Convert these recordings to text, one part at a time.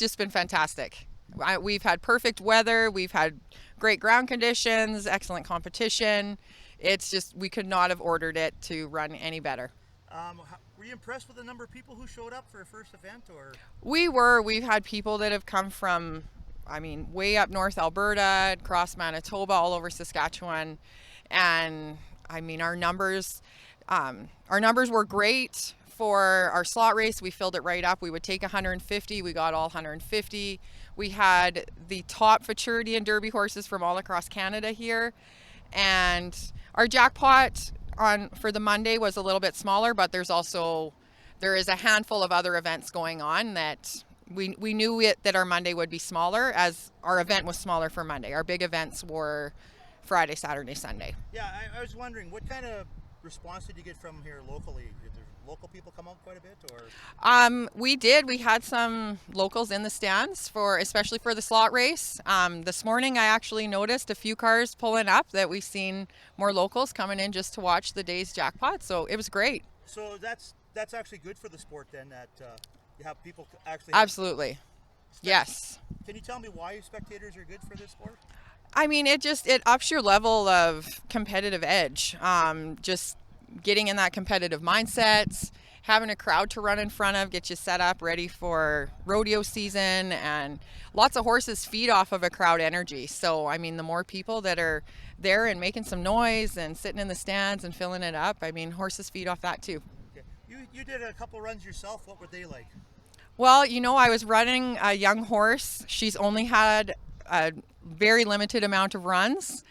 just been fantastic. We've had perfect weather. We've had great ground conditions, excellent competition. It's just, we could not have ordered it to run any better. Were you impressed with the number of people who showed up for a first event, or? We've had people that have come from, I mean, way up north Alberta, across Manitoba, all over Saskatchewan. And I mean, our numbers were great for our slot race. We filled it right up. We would take 150. We got all 150. We had the top Futurity and Derby horses from all across Canada here. And our jackpot for the Monday was a little bit smaller, but there is a handful of other events going on that we knew that our Monday would be smaller, as our event was smaller for Monday. Our big events were Friday, Saturday, Sunday. Yeah, I was wondering, what kind of response did you get from here locally? Did the local people come out quite a bit, or? We did. We had some locals in the stands especially for the slot race. This morning, I actually noticed a few cars pulling up that we've seen more locals coming in just to watch the day's jackpot. So it was great. So that's actually good for the sport then, that you have people actually. Absolutely. Yes. Can you tell me why spectators are good for this sport? I mean, it ups your level of competitive edge. Just getting in that competitive mindset, having a crowd to run in front of, get you set up ready for rodeo season, and lots of horses feed off of a crowd energy. So, I mean, the more people that are there and making some noise and sitting in the stands and filling it up, I mean, horses feed off that too. Okay. You did a couple runs yourself. What were they like? Well, I was running a young horse. She's only had a very limited amount of runs.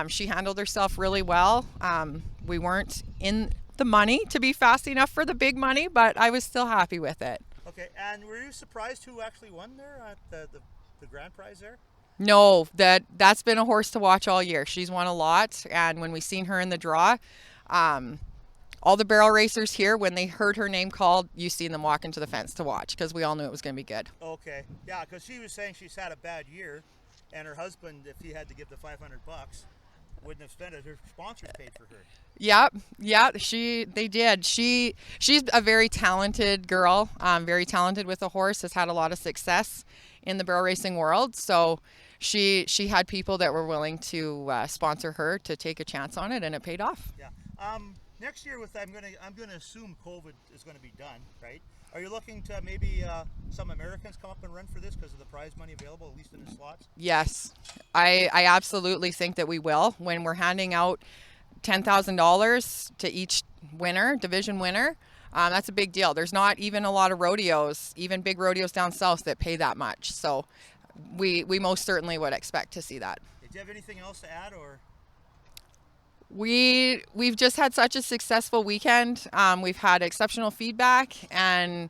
She handled herself really well. We weren't in the money to be fast enough for the big money, but I was still happy with it. Okay, and were you surprised who actually won there at the grand prize there? No, that's been a horse to watch all year. She's won a lot, and when we seen her in the draw, all the barrel racers here, when they heard her name called, you seen them walk into the fence to watch, because we all knew it was going to be good. Okay, yeah, because she was saying she's had a bad year, and her husband, if he had to give the $500, wouldn't have spent it. Her sponsors paid for her. Yeah, they did. She's a very talented girl, very talented with a horse, has had a lot of success in the barrel racing world. So she had people that were willing to sponsor her to take a chance on it, and it paid off. Yeah. Next year, I'm gonna assume COVID is going to be done, right? Are you looking to maybe some Americans come up and run for this because of the prize money available, at least in the slots? Yes, I absolutely think that we will. When we're handing out $10,000 to each division winner, that's a big deal. There's not even a lot of rodeos, even big rodeos down south, that pay that much. So we most certainly would expect to see that. Do you have anything else to add, or? We've just had such a successful weekend. We've had exceptional feedback, and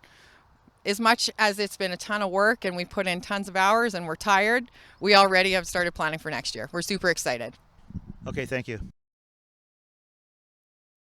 as much as it's been a ton of work and we put in tons of hours and we're tired, we already have started planning for next year. We're super excited. Okay, thank you.